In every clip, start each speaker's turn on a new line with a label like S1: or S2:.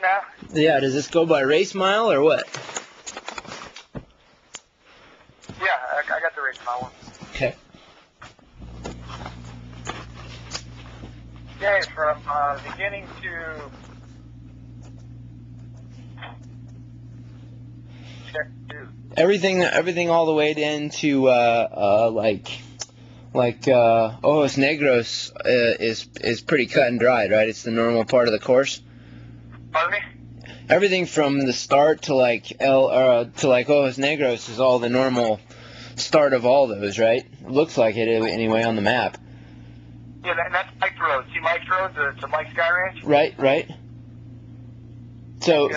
S1: now?
S2: Yeah, does this go by race mile or what?
S1: Yeah, I got the race mile one.
S2: Okay.
S1: Okay, from beginning to... Check 2.
S2: Everything all the way into Ojos Negros is pretty cut and dried, right? It's the normal part of the course.
S1: Pardon me?
S2: Everything from the start to like Ojos Negros is all the normal start of all those, right? It looks like it anyway on the map.
S1: Yeah, that's Mike's Road. See Mike's Road to Mike's Sky Ranch?
S2: Right. So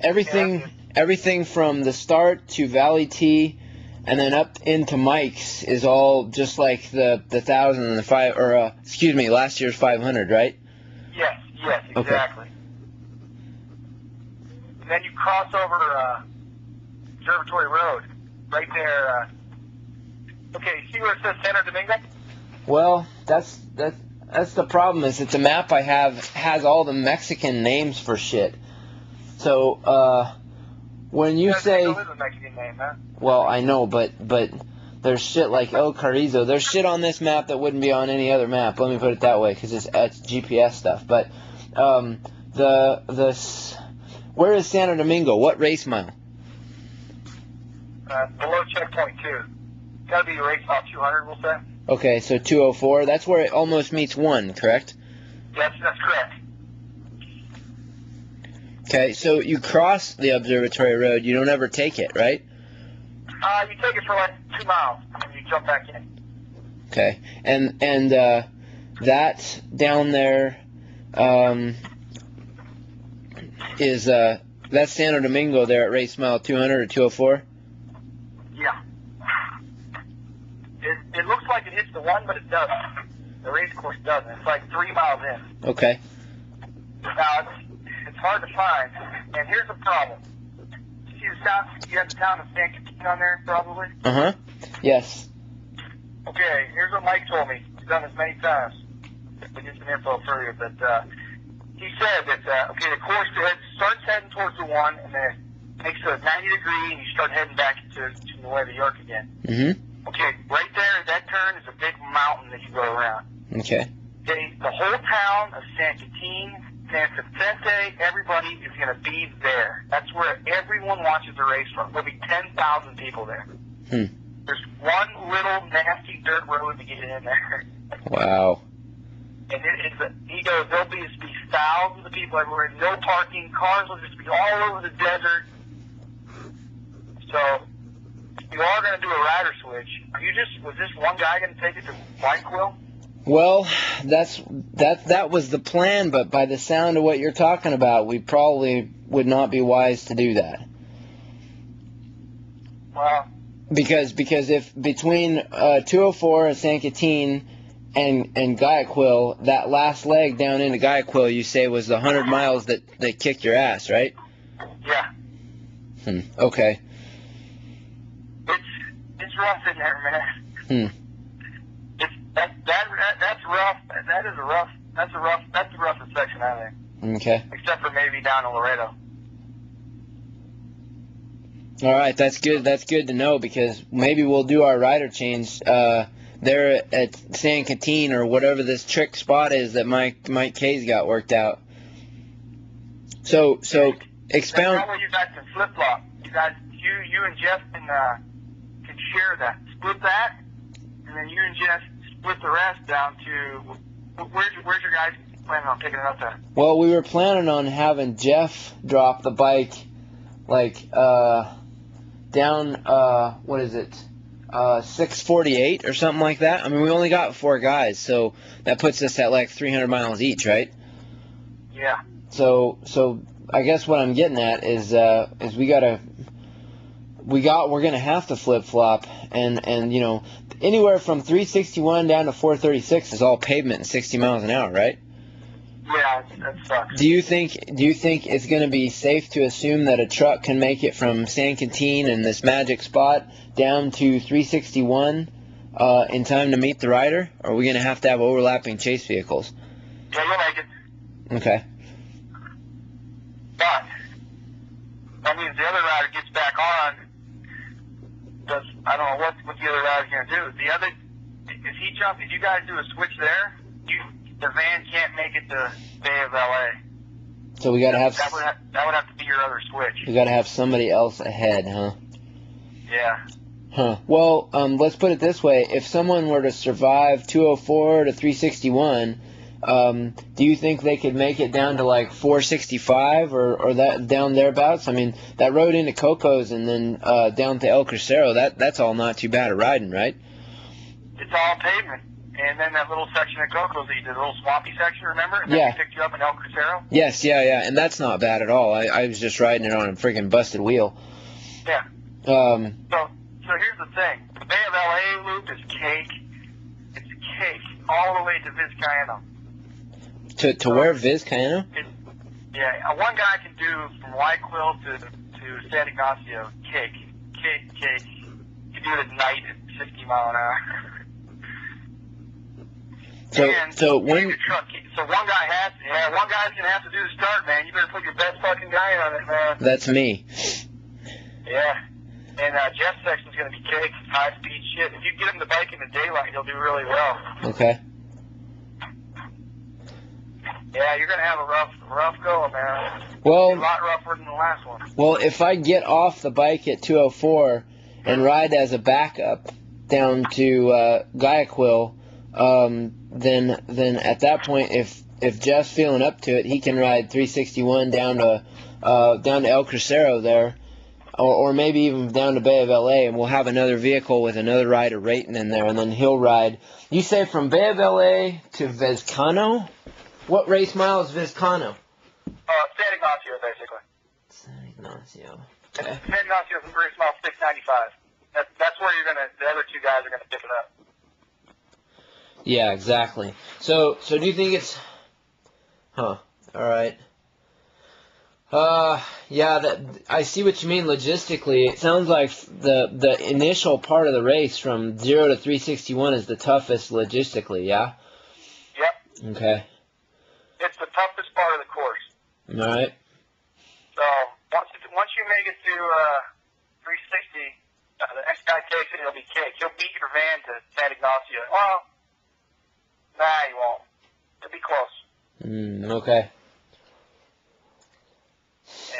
S2: everything from the start to Valley T, and then up into Mike's is all just like the 1,000 and the 5, or last year's 500, right?
S1: Yes, exactly.
S2: Okay.
S1: And then you cross over Observatory Road, right there. Okay, see where it says Santo Domingo?
S2: Well, that's the problem. Is that the map I have has all the Mexican names for shit. So when you say,
S1: is a Mexican name, huh?
S2: well, I know, but there's shit like El Carrizo. There's shit on this map that wouldn't be on any other map. Let me put it that way, because it's GPS stuff. But where is Santo Domingo? What race mile?
S1: Below checkpoint 2. Got to be race mile 200, we'll say.
S2: Okay, so 204. That's where it almost meets 1, correct?
S1: Yes, that's correct.
S2: Okay, so you cross the Observatory Road. You don't ever take it, right?
S1: You take it for like 2 miles, and then you jump back in.
S2: Okay, and that down there is that's Santo Domingo there at race mile 200 or 204?
S1: Yeah. It looks like it hits the 1, but it doesn't. The race course doesn't. It's like 3 miles in.
S2: Okay.
S1: Now, it's hard to find, and here's the problem. You see the town? You have the town of San Quintin on there, probably?
S2: Uh-huh. Yes.
S1: Okay, here's what Mike told me. He's done this many times. We get some info further, but he said that, the course starts heading towards the 1, and then it makes a 90 degree, and you start heading back to Nueva York again.
S2: Mm-hmm.
S1: Okay, right there, that turn is a big mountain that you go around.
S2: Okay.
S1: The whole town of San Quintin, San Vicente, everybody is going to be there. That's where everyone watches the race from. There'll be 10,000 people there. There's one little nasty dirt road to get in there.
S2: Wow.
S1: And he goes, there'll be thousands of people everywhere, no parking, cars will just be all over the desert. So, you are going to do a rider switch. Was this one guy going to take it to Whitequill?
S2: Well, that was the plan, but by the sound of what you're talking about, we probably would not be wise to do that.
S1: Well,
S2: because if between 204 and San Quintin and Guayaquil, that last leg down into Guayaquil, you say was the 100 miles that kicked your ass, right?
S1: Yeah.
S2: Okay.
S1: It's rough in there, man. That's rough. That's the roughest section out there.
S2: Okay.
S1: Except for maybe down in Laredo.
S2: All right, that's good. That's good to know, because maybe we'll do our rider change there at San Quintin or whatever this trick spot is that Mike K's got worked out. So expound.
S1: That way you guys can flip flop. You and Jeff can share that. Split that, and then you and Jeff split the rest down to where's your guys planning on picking it up at?
S2: Well, we were planning on having Jeff drop the bike like down what is it? 648 or something like that. I mean, we only got 4 guys, so that puts us at like 300 miles each, right?
S1: Yeah.
S2: So I guess what I'm getting at is we're gonna have to flip flop, and you know, anywhere from 361 down to 436 is all pavement and 60 miles an hour, right?
S1: Yeah, that sucks.
S2: Do you think it's going to be safe to assume that a truck can make it from San Quintin and this magic spot down to 361 in time to meet the rider? Or are we going to have overlapping chase vehicles?
S1: Yeah, you'll make it.
S2: Okay.
S1: that means the other rider gets back on. I don't know what the other rider's going to do. If you guys do a switch there, the van can't make it to Bay of LA.
S2: So we gotta have
S1: that would have to be your other switch.
S2: We gotta have somebody else ahead, huh?
S1: Yeah.
S2: Huh. Well, let's put it this way: if someone were to survive 204 to 361, do you think they could make it down to like 465 or that down thereabouts? I mean, that road into Cocos and then down to El Crucero, that's all not too bad of riding, right?
S1: It's all pavement. And then that little section of Cocos that you did, the little swampy section, remember? And then
S2: Yeah.
S1: we picked you up in El Crucero?
S2: Yes, yeah, and that's not bad at all. I was just riding it on a freaking busted wheel.
S1: Yeah. So here's the thing. The Bay of LA loop is cake. It's cake all the way to Vizcaíno.
S2: To where, Vizcaíno?
S1: Yeah, one guy can do from Guayaquil to San Ignacio, cake. You do it at night at 50 mile an hour.
S2: So one
S1: guy's gonna have to do the start, man. You better put your best fucking guy on it, man.
S2: That's me.
S1: Yeah. And Jeff's section's gonna be cake, high speed shit. If you get him the bike in the daylight, he'll do really well.
S2: Okay.
S1: Yeah, you're gonna have a rough go, man.
S2: Well,
S1: a lot rougher than the last one.
S2: Well, if I get off the bike at 204 and ride as a backup down to Guayaquil, then at that point, if Jeff's feeling up to it, he can ride 361 down to El Crucero there, or maybe even down to Bay of LA, and we'll have another vehicle with another rider rating in there, and then he'll ride. You say from Bay of LA to Vizcaíno? What race mile is Vizcaíno?
S1: San Ignacio, basically.
S2: San Ignacio. Okay.
S1: San Ignacio is race mile 695. That's where the other two guys are gonna pick it up.
S2: Yeah, exactly. So do you think it's... Huh. Alright. Yeah, I see what you mean logistically. It sounds like the initial part of the race from 0 to 361 is the toughest logistically, yeah?
S1: Yep.
S2: Okay.
S1: It's the toughest part of the course.
S2: Alright.
S1: So, once you make it to 360, the next guy takes it, it'll be cake. He'll beat your van to San Ignacio. Well, nah, he won't. It'll be close.
S2: Okay.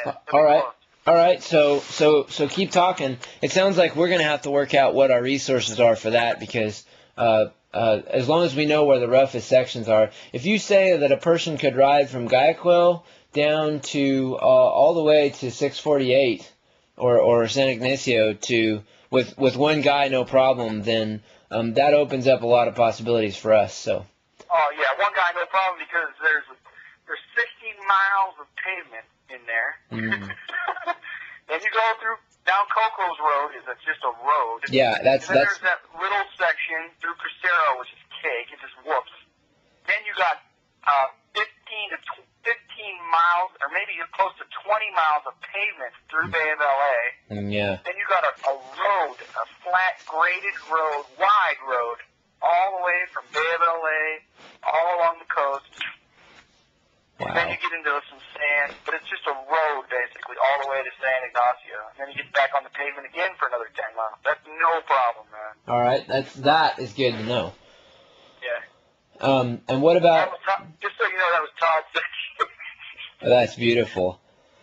S1: Yeah,
S2: All right. So keep talking. It sounds like we're gonna have to work out what our resources are for that, because as long as we know where the roughest sections are. If you say that a person could ride from Guayaquil down to all the way to 648 or San Ignacio with one guy, no problem, then that opens up a lot of possibilities for us. So.
S1: Oh yeah, one guy, no problem, because there's 16 miles of pavement in there. And you go down Coco's Road is just a road.
S2: Yeah, that's.
S1: There's that little section through Crucero, which is cake. It just whoops. Then you got 15 miles, or maybe close to 20 miles of pavement through Bay of LA.
S2: Yeah.
S1: Then you got a road, a flat, graded road, wide road, all the way from Bay of LA, all along the coast.
S2: Wow.
S1: And then you get into some sand, but it's just a road, basically, all the way to San Ignacio. And then you get back on the pavement again for another 10 miles. That's no problem, man.
S2: All right, that is good to know.
S1: Yeah.
S2: And what about...
S1: Just so you know, that was Todd's section.
S2: That's beautiful.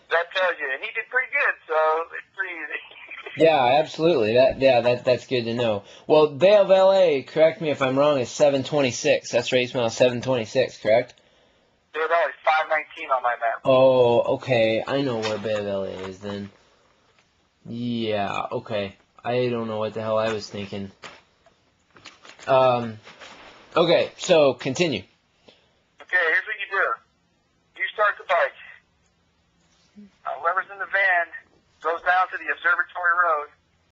S1: That tells you. And he did pretty good, so it's pretty easy.
S2: Yeah, absolutely. That's good to know. Well, Bay of LA, correct me if I'm wrong, is 726. That's race mile 726, correct?
S1: Bay of LA is 519 on my map.
S2: Oh, okay. I know where Bay of LA is then. Yeah, okay. I don't know what the hell I was thinking. Okay, so continue.
S1: Okay, here's what you do. You start the bike. Whoever's in the van goes down to the Observatory Road,